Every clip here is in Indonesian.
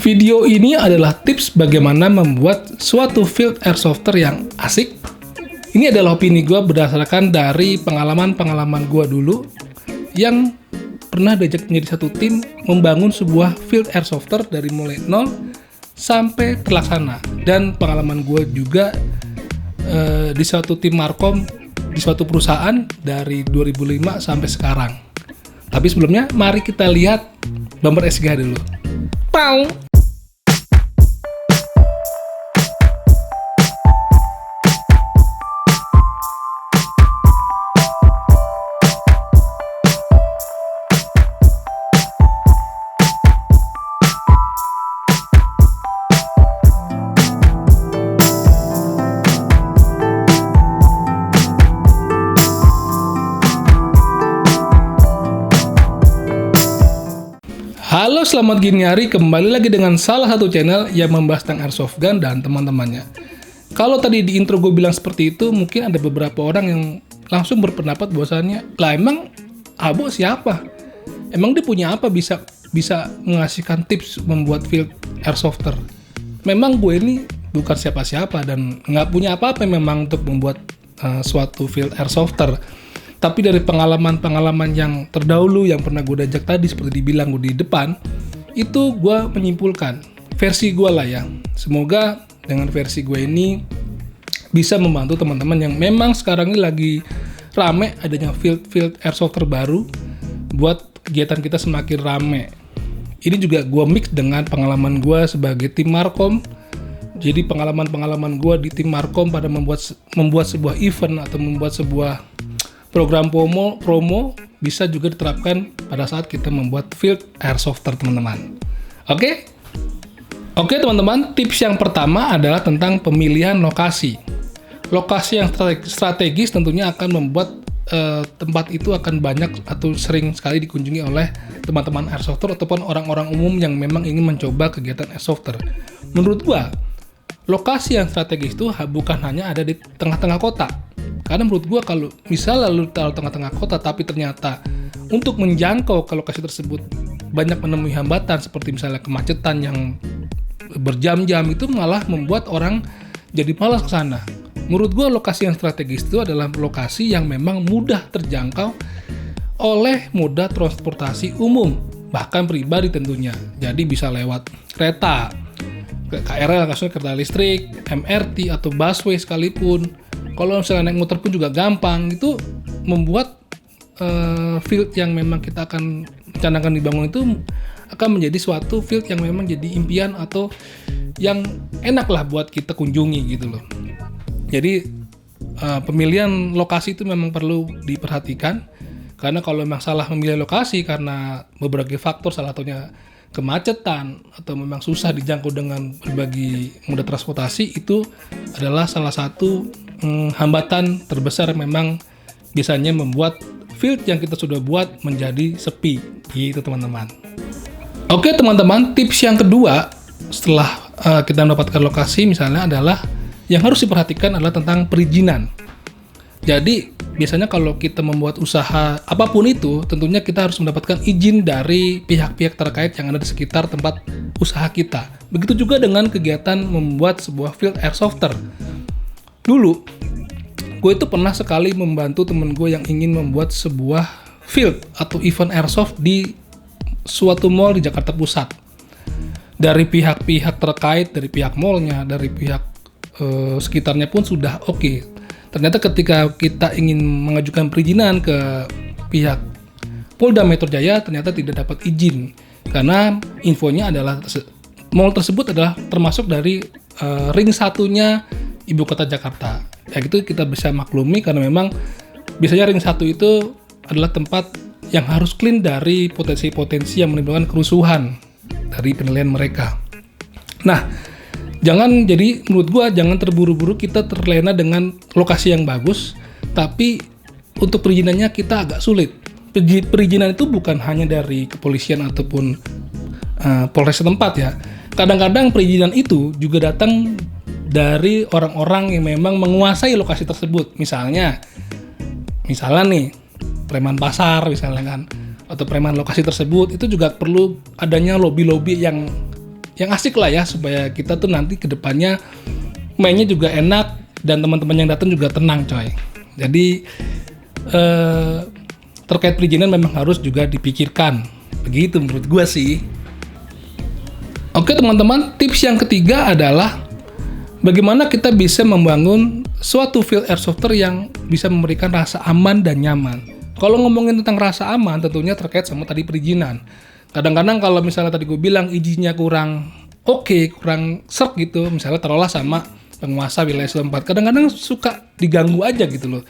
Video ini adalah tips bagaimana membuat suatu field airsofter yang asik. Ini adalah opini gue berdasarkan dari pengalaman-pengalaman gue dulu yang pernah diajak menjadi satu tim membangun sebuah field airsofter dari mulai nol sampai terlaksana. Dan pengalaman gue juga di suatu tim Markom di suatu perusahaan dari 2005 sampai sekarang. Tapi sebelumnya mari kita lihat bumper SGH dulu. Pau! Halo, selamat gini hari, kembali lagi dengan salah satu channel yang membahas tentang airsoft gun dan teman-temannya. Kalau tadi di intro gue bilang seperti itu, mungkin ada beberapa orang yang langsung berpendapat bahwasannya, lah emang Abo siapa? Emang dia punya apa bisa mengasihkan tips membuat field airsofter? Memang gue ini bukan siapa-siapa dan nggak punya apa-apa memang untuk membuat suatu field airsofter. Tapi dari pengalaman-pengalaman yang terdahulu yang pernah gue ajak tadi seperti dibilang gue di depan, itu gue menyimpulkan versi gue lah ya. Semoga dengan versi gue ini bisa membantu teman-teman yang memang sekarang ini lagi rame adanya field airsoft terbaru buat kegiatan kita semakin rame. Ini juga gue mix dengan pengalaman gue sebagai tim Markom. Jadi pengalaman-pengalaman gue di tim Markom pada membuat sebuah event atau membuat sebuah program promo bisa juga diterapkan pada saat kita membuat field airsofter, teman-teman. Oke, teman-teman, tips yang pertama adalah tentang pemilihan lokasi. Lokasi yang strategis tentunya akan membuat tempat itu akan banyak atau sering sekali dikunjungi oleh teman-teman airsofter ataupun orang-orang umum yang memang ingin mencoba kegiatan airsofter. Menurut gua, lokasi yang strategis itu bukan hanya ada di tengah-tengah kota. Karena menurut gue kalau misalnya lu taruh tengah-tengah kota tapi ternyata untuk menjangkau ke lokasi tersebut banyak menemui hambatan seperti misalnya kemacetan yang berjam-jam, itu malah membuat orang jadi malas ke sana. Menurut gue lokasi yang strategis itu adalah lokasi yang memang mudah terjangkau oleh moda transportasi umum, bahkan pribadi tentunya. Jadi bisa lewat kereta, KRL, kereta listrik, MRT atau busway sekalipun. Kalau misalnya naik motor pun juga gampang. Itu membuat field yang memang kita akan rencanakan dibangun itu akan menjadi suatu field yang memang jadi impian atau yang enak lah buat kita kunjungi gitu loh. Jadi pemilihan lokasi itu memang perlu diperhatikan, karena kalau memang salah memilih lokasi karena beberapa faktor, salah satunya kemacetan atau memang susah dijangkau dengan berbagai moda transportasi, itu adalah salah satu hambatan terbesar yang memang biasanya membuat field yang kita sudah buat menjadi sepi gitu, teman-teman. Oke, teman-teman, tips yang kedua setelah kita mendapatkan lokasi misalnya adalah yang harus diperhatikan adalah tentang perizinan. Jadi biasanya kalau kita membuat usaha apapun itu, tentunya kita harus mendapatkan izin dari pihak-pihak terkait yang ada di sekitar tempat usaha kita. Begitu juga dengan kegiatan membuat sebuah field airsofter. Dulu, gue itu pernah sekali membantu temen gue yang ingin membuat sebuah field atau event airsoft di suatu mall di Jakarta Pusat. Dari pihak-pihak terkait, dari pihak mallnya, dari pihak sekitarnya pun sudah oke. Ternyata ketika kita ingin mengajukan perizinan ke pihak Polda Metro Jaya, ternyata tidak dapat izin. Karena infonya adalah mall tersebut adalah termasuk dari ring satunya Ibu Kota Jakarta. Ya gitu kita bisa maklumi, karena memang biasanya ring 1 itu adalah tempat yang harus clean dari potensi-potensi yang menimbulkan kerusuhan dari penilaian mereka. Nah, menurut gua jangan terburu-buru kita terlena dengan lokasi yang bagus, tapi untuk perizinannya kita agak sulit. Perizinan itu bukan hanya dari kepolisian ataupun Polres setempat ya. Kadang-kadang perizinan itu juga datang dari orang-orang yang memang menguasai lokasi tersebut. Misalnya nih preman pasar misalnya kan, atau preman lokasi tersebut, itu juga perlu adanya lobby-lobby yang yang asik lah ya, supaya kita tuh nanti kedepannya mainnya juga enak dan teman-teman yang datang juga tenang coy. Jadi terkait perizinan memang harus juga dipikirkan, begitu menurut gua sih. Oke teman-teman, tips yang ketiga adalah bagaimana kita bisa membangun suatu field airsofter yang bisa memberikan rasa aman dan nyaman. Kalau ngomongin tentang rasa aman, tentunya terkait sama tadi perizinan. Kadang-kadang kalau misalnya tadi gue bilang izinnya kurang oke, kurang serk gitu, misalnya taruhlah sama penguasa wilayah setempat, kadang-kadang suka diganggu aja gitu loh.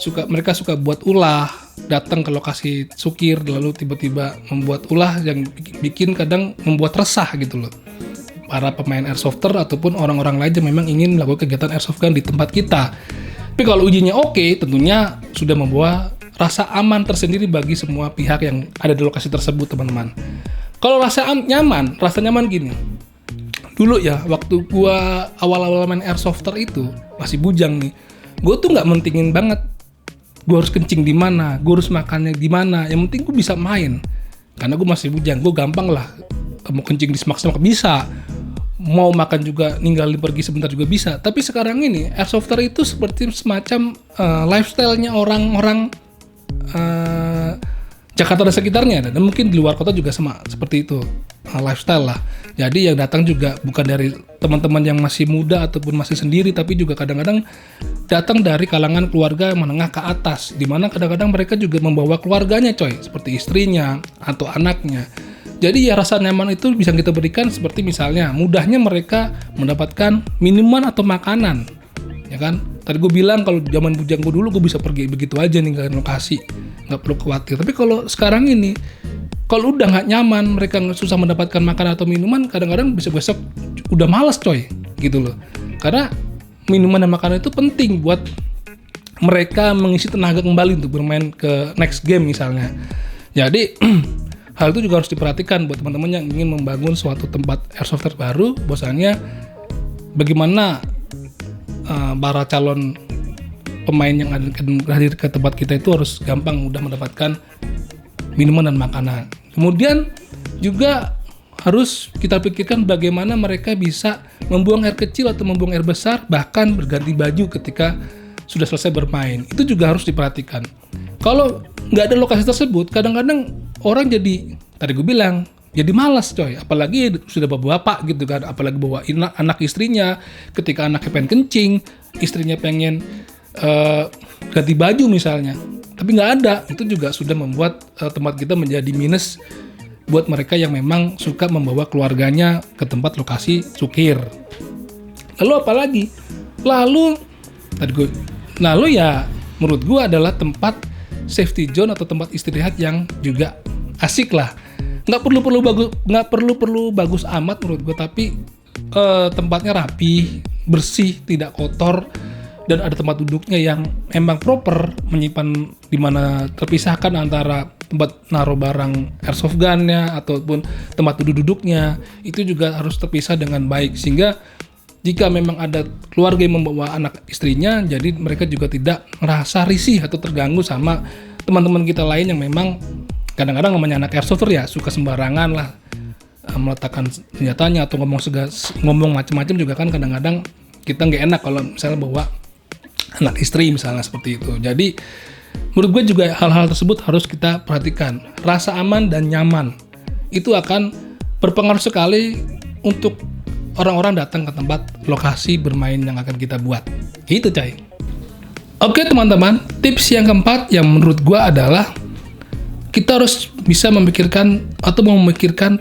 Mereka suka buat ulah, datang ke lokasi sukir, lalu tiba-tiba membuat ulah yang bikin kadang membuat resah gitu loh. Para pemain airsofter ataupun orang-orang lain yang memang ingin melakukan kegiatan airsoft gun di tempat kita. Tapi kalau ujinya oke, tentunya sudah membawa rasa aman tersendiri bagi semua pihak yang ada di lokasi tersebut, teman-teman. Kalau rasa nyaman gini. Dulu ya, waktu gua awal-awal main airsofter itu, masih bujang nih, gua tuh nggak mentingin banget gue harus kencing di mana, gue harus makannya di mana. Yang penting gue bisa main. Karena gue masih bujang, gue gampang lah. Mau kencing di semak-semak bisa. Mau makan juga, ninggalin pergi sebentar juga bisa. Tapi sekarang ini, airsofter itu seperti semacam lifestyle-nya orang-orang Jakarta dan sekitarnya. Dan mungkin di luar kota juga sama seperti itu. Lifestyle lah. Jadi yang datang juga bukan dari teman-teman yang masih muda ataupun masih sendiri, tapi juga kadang-kadang datang dari kalangan keluarga menengah ke atas, di mana kadang-kadang mereka juga membawa keluarganya coy, seperti istrinya atau anaknya. Jadi ya rasa nyaman itu bisa kita berikan seperti misalnya mudahnya mereka mendapatkan minuman atau makanan, ya kan? Tadi gue bilang kalau zaman bujang gue dulu gue bisa pergi begitu aja ninggalin lokasi, nggak perlu khawatir. Tapi kalau sekarang ini, kalau udah nggak nyaman, mereka susah mendapatkan makanan atau minuman, kadang-kadang besok-besok udah malas coy, gitu loh. Karena minuman dan makanan itu penting buat mereka mengisi tenaga kembali untuk bermain ke next game misalnya. Jadi hal itu juga harus diperhatikan buat teman-teman yang ingin membangun suatu tempat airsofter baru. Bahwasanya bagaimana para calon pemain yang hadir ke tempat kita itu harus gampang mudah mendapatkan minuman dan makanan. Kemudian juga harus kita pikirkan bagaimana mereka bisa membuang air kecil atau membuang air besar, bahkan berganti baju ketika sudah selesai bermain. Itu juga harus diperhatikan. Kalau nggak ada lokasi tersebut, kadang-kadang orang jadi, tadi gue bilang, jadi malas coy. Apalagi sudah bapak-bapak gitu kan, apalagi bawa anak istrinya, ketika anaknya pengen kencing, istrinya pengen ganti baju misalnya. Tapi nggak ada, itu juga sudah membuat tempat kita menjadi minus buat mereka yang memang suka membawa keluarganya ke tempat lokasi sukir. Lalu apalagi? Lalu ya menurut gue adalah tempat safety zone atau tempat istirahat yang juga asik lah. Nggak perlu bagus amat menurut gue, tapi tempatnya rapi, bersih, tidak kotor, dan ada tempat duduknya yang emang proper, menyimpan di mana terpisahkan antara tempat naruh barang airsoft gun-nya ataupun tempat duduknya itu juga harus terpisah dengan baik, sehingga jika memang ada keluarga yang membawa anak istrinya, jadi mereka juga tidak merasa risih atau terganggu sama teman-teman kita lain yang memang kadang-kadang namanya anak airsofter ya suka sembarangan lah meletakkan senjatanya atau ngomong macam-macam juga kan. Kadang-kadang kita nggak enak kalau misalnya bawa anak istri misalnya seperti itu. Jadi menurut gue juga hal-hal tersebut harus kita perhatikan. Rasa aman dan nyaman itu akan berpengaruh sekali untuk orang-orang datang ke tempat lokasi bermain yang akan kita buat. Gitu coy. Oke teman-teman, tips yang keempat yang menurut gue adalah kita harus bisa memikirkan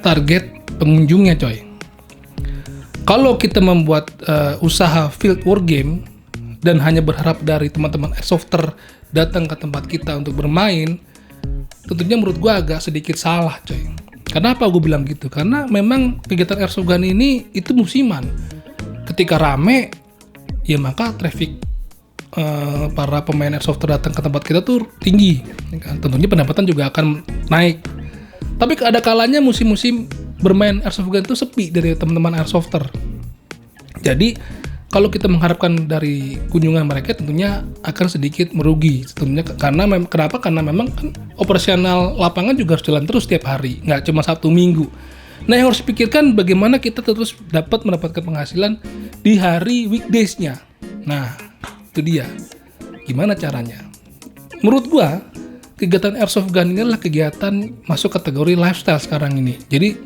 target pengunjungnya coy. Kalau kita membuat usaha field war game dan hanya berharap dari teman-teman airsofter datang ke tempat kita untuk bermain, tentunya menurut gue agak sedikit salah coy. Kenapa gue bilang gitu? Karena memang kegiatan airsoft gun ini itu musiman. Ketika rame, ya maka traffic para pemain airsoft datang ke tempat kita tuh tinggi. Tentunya pendapatan juga akan naik. Tapi ada kalanya musim-musim bermain airsoft gun itu sepi dari teman-teman airsofter. Jadi kalau kita mengharapkan dari kunjungan mereka tentunya akan sedikit merugi. Tentunya kenapa? Karena memang kan operasional lapangan juga harus jalan terus setiap hari, nggak cuma Sabtu Minggu. Nah, yang harus dipikirkan bagaimana kita terus dapat mendapatkan penghasilan di hari weekdays-nya. Nah, itu dia. Gimana caranya? Menurut gua, kegiatan airsoft gun ini adalah kegiatan masuk kategori lifestyle sekarang ini. Jadi,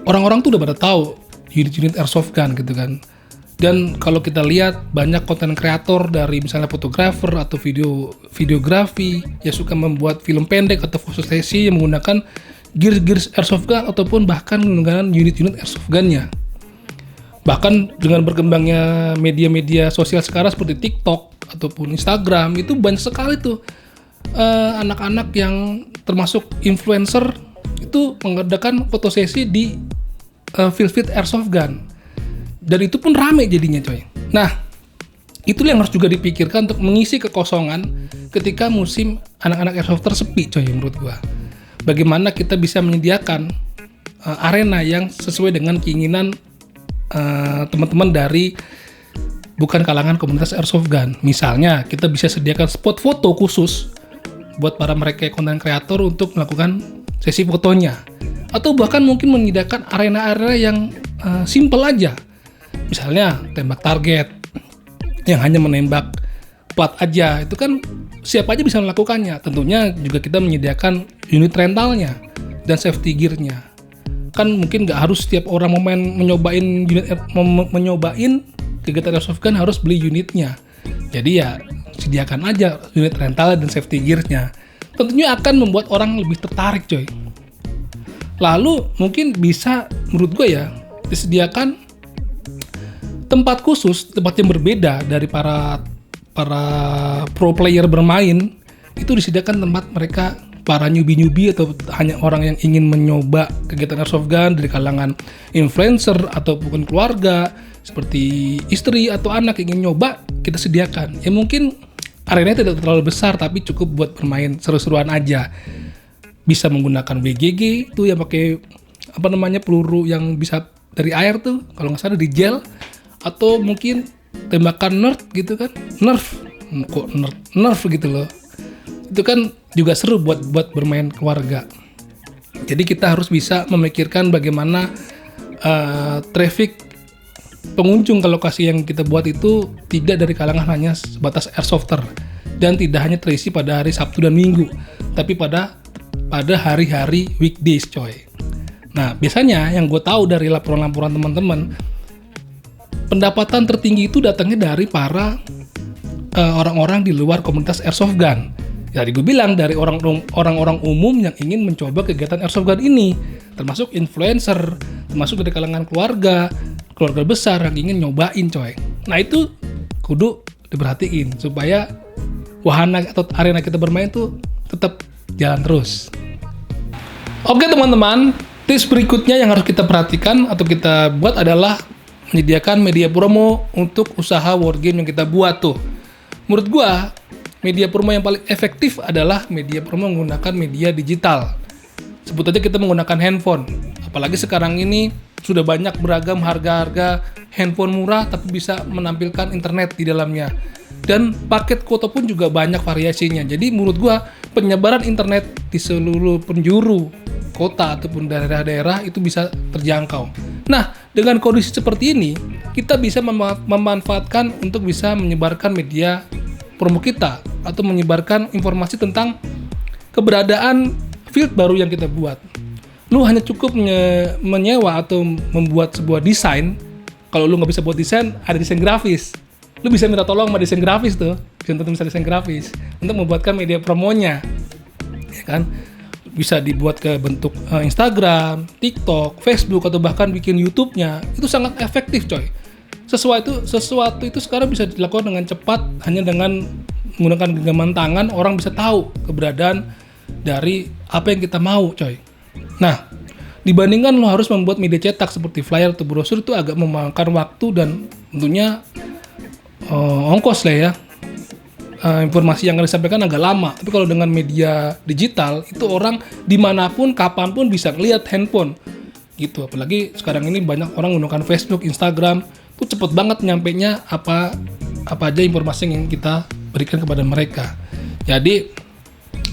orang-orang tuh udah pada tahu unit-unit airsoft gun gitu kan. Dan kalau kita lihat banyak konten kreator dari misalnya fotografer atau videografi yang suka membuat film pendek atau foto sesi yang menggunakan gear airsoft gun ataupun bahkan menggunakan unit-unit airsoft gunnya. Bahkan dengan berkembangnya media-media sosial sekarang seperti TikTok ataupun Instagram, itu banyak sekali tuh anak-anak yang termasuk influencer itu mengadakan foto sesi di field airsoft gun. Dan itu pun rame jadinya coy. Nah, itulah yang harus juga dipikirkan untuk mengisi kekosongan ketika musim anak-anak airsoft sepi coy menurut gua. Bagaimana kita bisa menyediakan arena yang sesuai dengan keinginan teman-teman dari bukan kalangan komunitas airsoft gun. Misalnya, kita bisa sediakan spot foto khusus buat para mereka konten kreator untuk melakukan sesi fotonya. Atau bahkan mungkin menyediakan arena-arena yang simple aja. Misalnya tembak target yang hanya menembak plat aja, itu kan siapa aja bisa melakukannya. Tentunya juga kita menyediakan unit rentalnya dan safety gear-nya. Kan mungkin nggak harus setiap orang menyobain kegiatan airsoft gun harus beli unitnya. Jadi ya sediakan aja unit rental dan safety gear-nya. Tentunya akan membuat orang lebih tertarik coy. Lalu mungkin bisa menurut gue ya disediakan tempat khusus, tempat yang berbeda dari para pro player bermain. Itu disediakan tempat mereka para newbie atau hanya orang yang ingin mencoba kegiatan airsoft gun dari kalangan influencer ataupun keluarga seperti istri atau anak yang ingin nyoba, kita sediakan. Ya mungkin arenanya tidak terlalu besar tapi cukup buat bermain seru-seruan aja. Bisa menggunakan WGG itu yang pakai peluru yang bisa dari air tuh, kalau nggak salah di gel. Atau mungkin tembakan nerf gitu kan, nerf gitu loh. Itu kan juga seru buat bermain keluarga. Jadi kita harus bisa memikirkan bagaimana traffic pengunjung ke lokasi yang kita buat itu tidak dari kalangan hanya sebatas airsofter dan tidak hanya terisi pada hari Sabtu dan Minggu, tapi pada hari-hari weekdays coy. Nah, biasanya yang gue tahu dari laporan-laporan teman-teman, pendapatan tertinggi itu datangnya dari para orang-orang di luar komunitas airsoft gun. Jadi gue bilang dari orang-orang umum yang ingin mencoba kegiatan airsoft gun ini, termasuk influencer, termasuk dari kalangan keluarga besar yang ingin nyobain coy. Nah itu kudu diperhatiin supaya wahana atau arena kita bermain tuh tetap jalan terus. Oke teman-teman, tips berikutnya yang harus kita perhatikan atau kita buat adalah menyediakan media promo untuk usaha wargame yang kita buat tuh. Menurut gua, media promo yang paling efektif adalah media promo menggunakan media digital. Sebut aja kita menggunakan handphone. Apalagi sekarang ini sudah banyak beragam harga-harga handphone murah tapi bisa menampilkan internet di dalamnya. Dan paket kuota pun juga banyak variasinya. Jadi menurut gua, penyebaran internet di seluruh penjuru kota ataupun daerah-daerah itu bisa terjangkau. Nah, dengan kondisi seperti ini, kita bisa memanfaatkan untuk bisa menyebarkan media promo kita atau menyebarkan informasi tentang keberadaan field baru yang kita buat. Lu hanya cukup menyewa atau membuat sebuah desain. Kalau lu nggak bisa buat desain, ada desain grafis. Lu bisa minta tolong sama desain grafis tuh, bisa desain grafis untuk membuatkan media promonya, ya kan? Bisa dibuat ke bentuk Instagram, TikTok, Facebook, atau bahkan bikin YouTube-nya. Itu sangat efektif coy. Sesuatu itu sekarang bisa dilakukan dengan cepat, hanya dengan menggunakan genggaman tangan, orang bisa tahu keberadaan dari apa yang kita mau coy. Nah, dibandingkan lo harus membuat media cetak seperti flyer atau brosur, itu agak memakan waktu dan tentunya ongkos lah ya. Informasi yang akan disampaikan agak lama. Tapi kalau dengan media digital, itu orang dimanapun, kapanpun bisa ngeliat handphone gitu. Apalagi sekarang ini banyak orang menggunakan Facebook, Instagram, itu cepet banget nyampainya apa aja informasi yang kita berikan kepada mereka. Jadi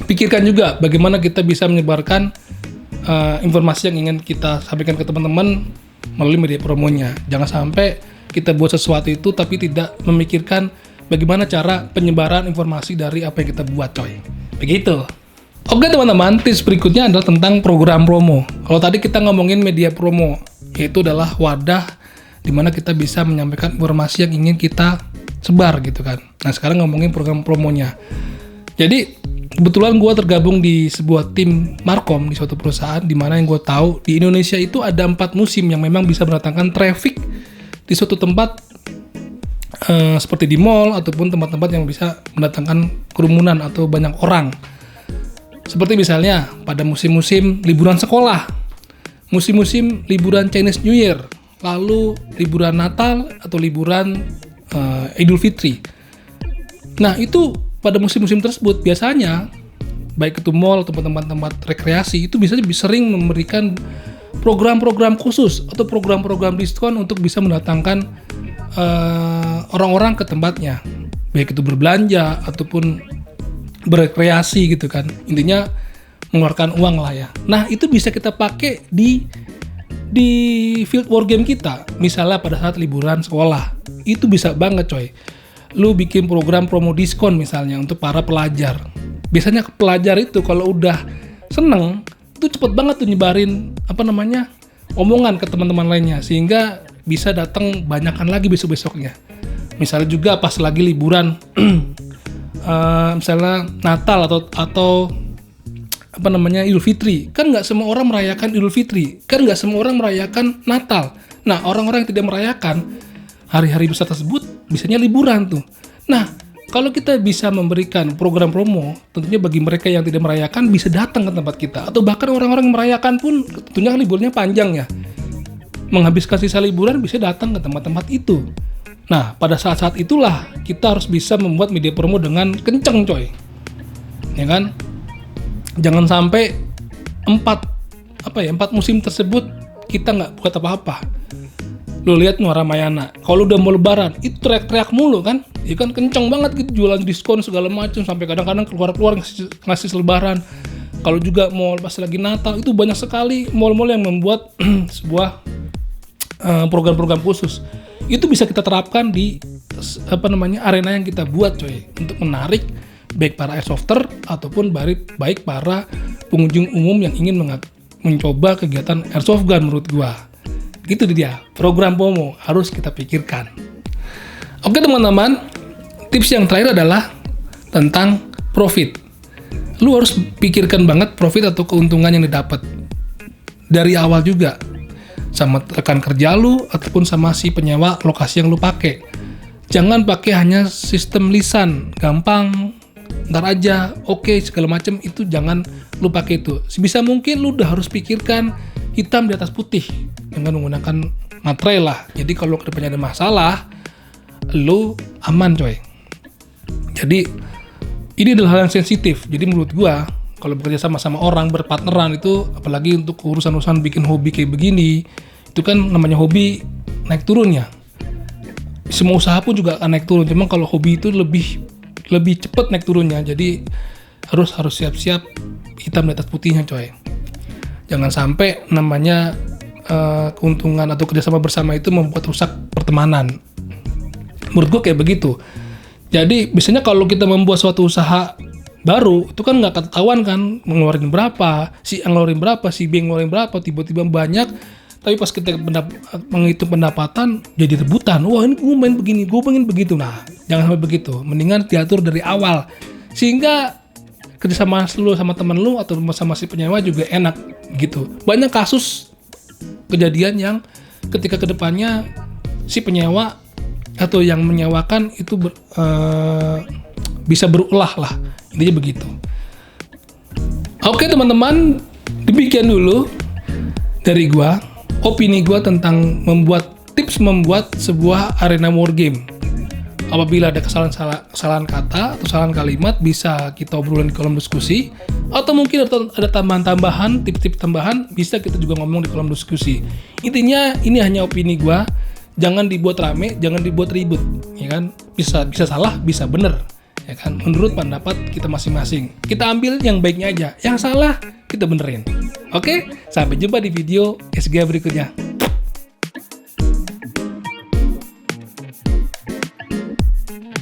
pikirkan juga bagaimana kita bisa menyebarkan informasi yang ingin kita sampaikan ke teman-teman melalui media promonya. Jangan sampai kita buat sesuatu itu tapi tidak memikirkan bagaimana cara penyebaran informasi dari apa yang kita buat, coy. Begitu. Oke teman-teman, tips berikutnya adalah tentang program promo. Kalau tadi kita ngomongin media promo, yaitu adalah wadah di mana kita bisa menyampaikan informasi yang ingin kita sebar gitu kan. Nah sekarang ngomongin program promonya. Jadi kebetulan gue tergabung di sebuah tim markom di suatu perusahaan di mana yang gue tahu di Indonesia itu ada 4 musim yang memang bisa mendatangkan traffic di suatu tempat seperti di mall ataupun tempat-tempat yang bisa mendatangkan kerumunan atau banyak orang. Seperti misalnya pada musim-musim liburan sekolah, musim-musim liburan Chinese New Year, lalu liburan Natal atau liburan Idul Fitri. Nah itu pada musim-musim tersebut biasanya baik itu mall atau tempat-tempat rekreasi itu bisa sering memberikan program-program khusus atau program-program diskon untuk bisa mendatangkan orang-orang ke tempatnya, baik itu berbelanja ataupun berekreasi gitu kan. Intinya mengeluarkan uang lah ya. Nah itu bisa kita pakai di field war game kita. Misalnya pada saat liburan sekolah itu bisa banget coy. Lu bikin program promo diskon misalnya untuk para pelajar. Biasanya pelajar itu kalau udah seneng itu cepet banget tuh nyebarin omongan ke teman-teman lainnya sehingga bisa datang banyakan lagi besok-besoknya. Misalnya juga pas lagi liburan misalnya Natal atau Idul Fitri. Kan nggak semua orang merayakan Idul Fitri, kan nggak semua orang merayakan Natal. Nah orang-orang yang tidak merayakan hari-hari besar tersebut biasanya liburan tuh. Nah, kalau kita bisa memberikan program promo, tentunya bagi mereka yang tidak merayakan bisa datang ke tempat kita. Atau bahkan orang-orang yang merayakan pun tentunya liburnya panjang ya. Menghabiskan sisa liburan bisa datang ke tempat-tempat itu. Nah, pada saat-saat itulah kita harus bisa membuat media promo dengan kenceng coy. Ya kan? Jangan sampai 4 musim tersebut kita nggak buat apa-apa. Lo lihat Ramayana, kalau udah mau lebaran itu teriak-teriak mulu kan, ya kan kenceng banget gitu jualan diskon segala macam sampai kadang-kadang keluar ngasih selebaran. Kalau juga mau pas lagi Natal itu banyak sekali mall-mall yang membuat sebuah program-program khusus. Itu bisa kita terapkan di arena yang kita buat coy untuk menarik baik para airsofter ataupun baik para pengunjung umum yang ingin mencoba kegiatan airsoft gun menurut gua. Gitu dia, program promo harus kita pikirkan. Oke teman-teman, tips yang terakhir adalah tentang profit. Lu harus pikirkan banget profit atau keuntungan yang didapat dari awal juga, sama rekan kerja lu ataupun sama si penyewa lokasi yang lu pakai. Jangan pakai hanya sistem lisan, gampang, ntar aja, oke, segala macam itu jangan lu pakai itu. Sebisa mungkin lu udah harus pikirkan hitam di atas putih dengan menggunakan materai lah. Jadi kalau kedepannya ada masalah, lu aman coy. Jadi ini adalah hal yang sensitif. Jadi menurut gua kalau bekerja sama orang berpartneran itu, apalagi untuk urusan-urusan bikin hobi kayak begini, itu kan namanya hobi naik turun ya. Semua usaha pun juga akan naik turun. Cuma kalau hobi itu lebih cepat naik turunnya. Jadi harus siap-siap hitam di atas putihnya coy. Jangan sampai namanya keuntungan atau kerjasama bersama itu membuat rusak pertemanan. Menurut gue kayak begitu. Jadi biasanya kalau kita membuat suatu usaha baru, itu kan nggak ketahuan kan ngeluarin berapa, si A ngeluarin berapa, si B ngeluarin berapa, tiba-tiba banyak. Tapi pas kita menghitung pendapatan jadi rebutan. Wah ini gue main begini, gue pengen begitu. Nah jangan sampai begitu. Mendingan diatur dari awal sehingga kerjasama lu sama temen lu atau sama si penyewa juga enak gitu. Banyak kasus kejadian yang ketika kedepannya si penyewa atau yang menyewakan itu bisa berulah lah, intinya begitu. Oke teman-teman, demikian dulu dari gua, opini gua tentang tips membuat sebuah arena war game. Apabila ada kesalahan kata atau kesalahan kalimat, bisa kita obrolin di kolom diskusi. Atau mungkin ada tambahan-tambahan, tips-tips tambahan, bisa kita juga ngomong di kolom diskusi. Intinya ini hanya opini gua, jangan dibuat rame, jangan dibuat ribut, ya kan? Bisa salah, bisa bener, ya kan? Menurut pendapat kita masing-masing. Kita ambil yang baiknya aja, yang salah kita benerin. Oke, sampai jumpa di video SGA berikutnya.